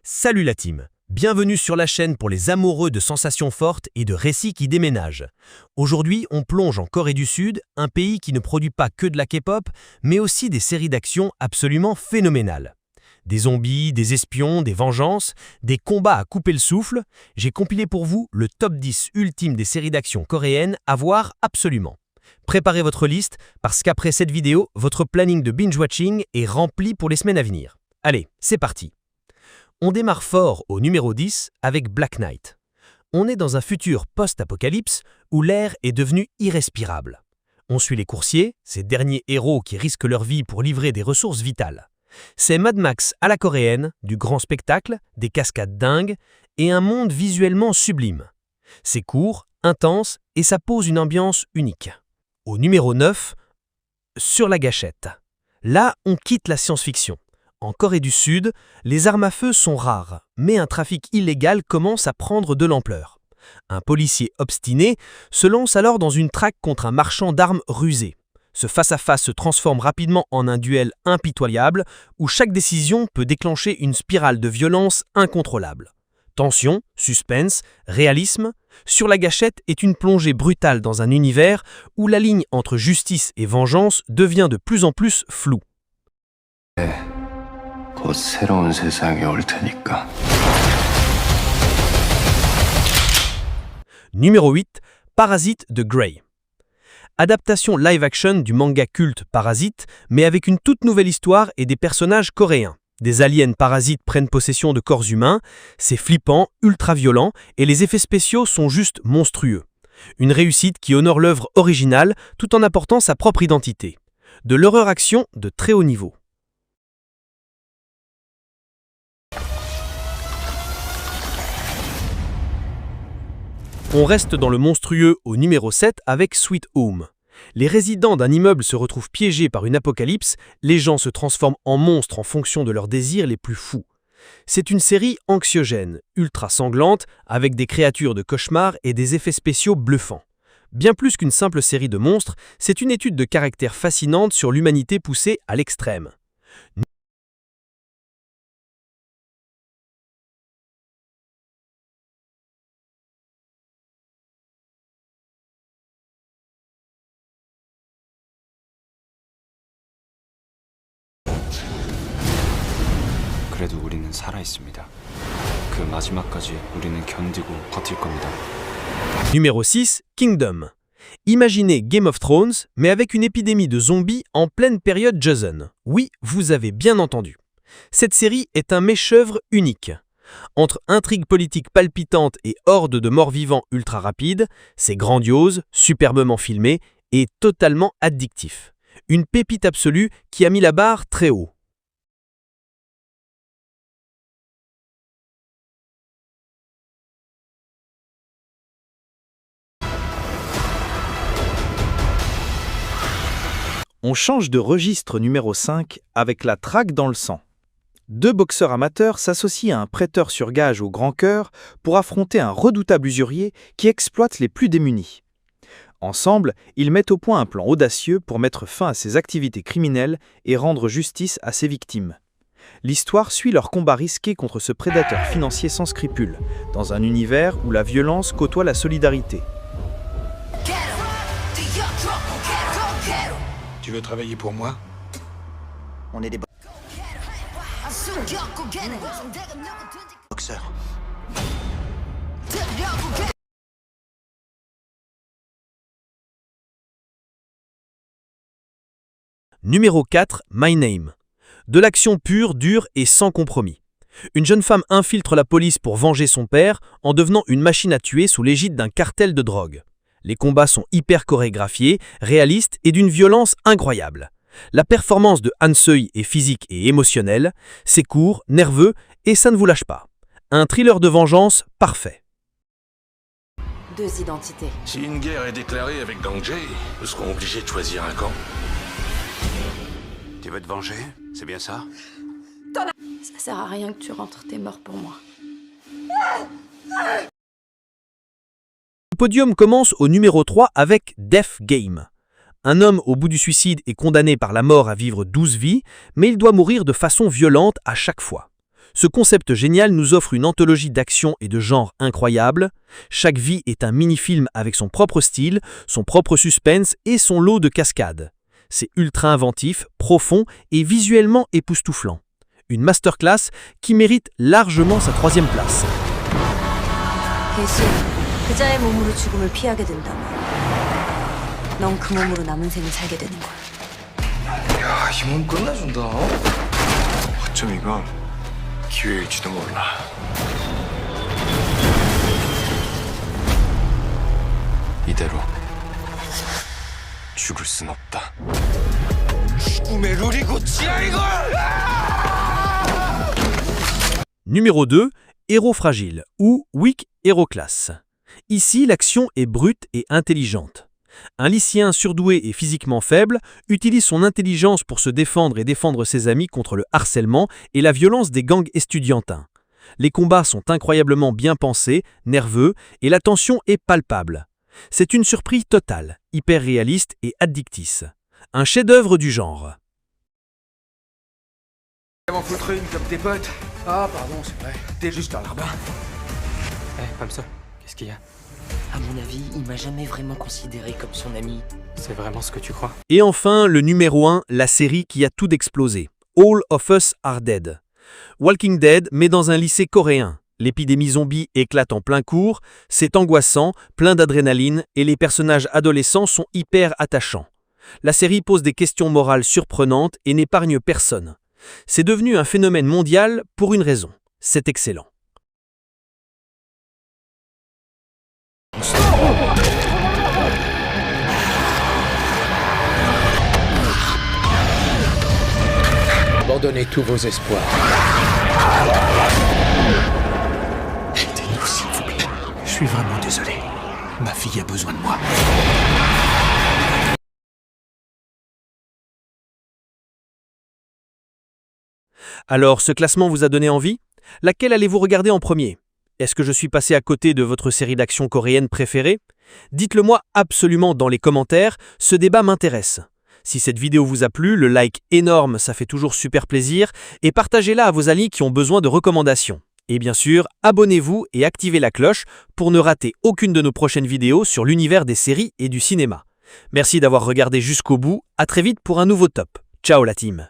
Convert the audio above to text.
Salut la team! Bienvenue sur la chaîne pour les amoureux de sensations fortes et de récits qui déménagent. Aujourd'hui, on plonge en Corée du Sud, un pays qui ne produit pas que de la K-pop, mais aussi des séries d'action absolument phénoménales. Des zombies, des espions, des vengeances, des combats à couper le souffle, j'ai compilé pour vous le top 10 ultime des séries d'action coréennes à voir absolument. Préparez votre liste parce qu'après cette vidéo, votre planning de binge-watching est rempli pour les semaines à venir. Allez, c'est parti! On démarre fort au numéro 10 avec Black Knight. On est dans un futur post-apocalypse où l'air est devenu irrespirable. On suit les coursiers, ces derniers héros qui risquent leur vie pour livrer des ressources vitales. C'est Mad Max à la coréenne, du grand spectacle, des cascades dingues et un monde visuellement sublime. C'est court, intense et ça pose une ambiance unique. Au numéro 9, Sur la gâchette. Là, on quitte la science-fiction. En Corée du Sud, les armes à feu sont rares, mais un trafic illégal commence à prendre de l'ampleur. Un policier obstiné se lance alors dans une traque contre un marchand d'armes rusé. Ce face-à-face se transforme rapidement en un duel impitoyable où chaque décision peut déclencher une spirale de violence incontrôlable. Tension, suspense, réalisme, Sur la gâchette est une plongée brutale dans un univers où la ligne entre justice et vengeance devient de plus en plus floue. 곧 새로운 세상이 올 테니까. Numéro 8, Parasite de Grey. Adaptation live-action du manga culte Parasite, mais avec une toute nouvelle histoire et des personnages coréens. Des aliens parasites prennent possession de corps humains, c'est flippant, ultra-violent, et les effets spéciaux sont juste monstrueux. Une réussite qui honore l'œuvre originale tout en apportant sa propre identité. De l'horreur-action de très haut niveau. On reste dans le monstrueux au numéro 7 avec Sweet Home. Les résidents d'un immeuble se retrouvent piégés par une apocalypse, les gens se transforment en monstres en fonction de leurs désirs les plus fous. C'est une série anxiogène, ultra sanglante, avec des créatures de cauchemar et des effets spéciaux bluffants. Bien plus qu'une simple série de monstres, c'est une étude de caractère fascinante sur l'humanité poussée à l'extrême. 그래도 우리는 살아 있습니다. 그 마지막까지 우리는 견디고 버틸 겁니다. Numéro 6, Kingdom. Imaginez Game of Thrones, mais avec une épidémie de zombies en pleine période Joseon. Oui, vous avez bien entendu. Cette série est un chef-d'œuvre unique. Entre intrigues politiques palpitantes et hordes de morts-vivants ultra rapides, c'est grandiose, superbement filmé et totalement addictif. Une pépite absolue qui a mis la barre très haut. On change de registre numéro 5 avec la traque dans le sang. Deux boxeurs amateurs s'associent à un prêteur sur gage au grand cœur pour affronter un redoutable usurier qui exploite les plus démunis. Ensemble, ils mettent au point un plan audacieux pour mettre fin à ses activités criminelles et rendre justice à ses victimes. L'histoire suit leur combat risqué contre ce prédateur financier sans scrupules, dans un univers où la violence côtoie la solidarité. Tu veux travailler pour moi? On est des boxeurs. Numéro 4, My Name. De l'action pure, dure et sans compromis. Une jeune femme infiltre la police pour venger son père en devenant une machine à tuer sous l'égide d'un cartel de drogue. Les combats sont hyper chorégraphiés, réalistes et d'une violence incroyable. La performance de Han Seo est physique et émotionnelle, c'est court, nerveux et ça ne vous lâche pas. Un thriller de vengeance parfait. Deux identités. Si une guerre est déclarée avec Gang Jae, nous serons obligés de choisir un camp. Tu veux te venger? C'est bien ça? Ça sert à rien que tu rentres, t'es mort pour moi. Le podium commence au numéro 3 avec Death Game. Un homme au bout du suicide est condamné par la mort à vivre 12 vies, mais il doit mourir de façon violente à chaque fois. Ce concept génial nous offre une anthologie d'action et de genre incroyable. Chaque vie est un mini-film avec son propre style, son propre suspense et son lot de cascades. C'est ultra inventif, profond et visuellement époustouflant. Une masterclass qui mérite largement sa 3e place. 대신 그자의 몸으로 죽음을 피하게 된다면 넌 그 몸으로 남은 생을 살게 되는 거야. 야, 이 몸 끝내준다. 어쩜 이건 기회일지도 몰라. 이대로 죽을 순 없다. 죽음의 룰이 고치야 이걸! Numéro 2, Héros fragile ou Weak Hero Class. Ici, l'action est brute et intelligente. Un lycéen surdoué et physiquement faible utilise son intelligence pour se défendre et défendre ses amis contre le harcèlement et la violence des gangs estudiantins. Les combats sont incroyablement bien pensés, nerveux et la tension est palpable. C'est une surprise totale, hyper réaliste et addictrice. Un chef-d'œuvre du genre. M'en foutre une comme tes potes. Ah, pardon, c'est vrai. T'es juste un larbin. Pamso, qu'est-ce qu'il y a? À mon avis, il m'a jamais vraiment considéré comme son ami. C'est vraiment ce que tu crois? Et enfin, le numéro 1, la série qui a tout explosé. All of Us Are Dead. Walking Dead met dans un lycée coréen. L'épidémie zombie éclate en plein cours, c'est angoissant, plein d'adrénaline et les personnages adolescents sont hyper attachants. La série pose des questions morales surprenantes et n'épargne personne. C'est devenu un phénomène mondial pour une raison. C'est excellent. Abandonnez tous vos espoirs. Aidez-nous, s'il vous plaît. Je suis vraiment désolé. Ma fille a besoin de moi. Alors, ce classement vous a donné envie? Laquelle allez-vous regarder en premier? Est-ce que je suis passé à côté de votre série d'action coréenne préférée? Dites-le moi absolument dans les commentaires, ce débat m'intéresse. Si cette vidéo vous a plu, le like énorme, ça fait toujours super plaisir, et partagez-la à vos amis qui ont besoin de recommandations. Et bien sûr, abonnez-vous et activez la cloche pour ne rater aucune de nos prochaines vidéos sur l'univers des séries et du cinéma. Merci d'avoir regardé jusqu'au bout, à très vite pour un nouveau top. Ciao la team!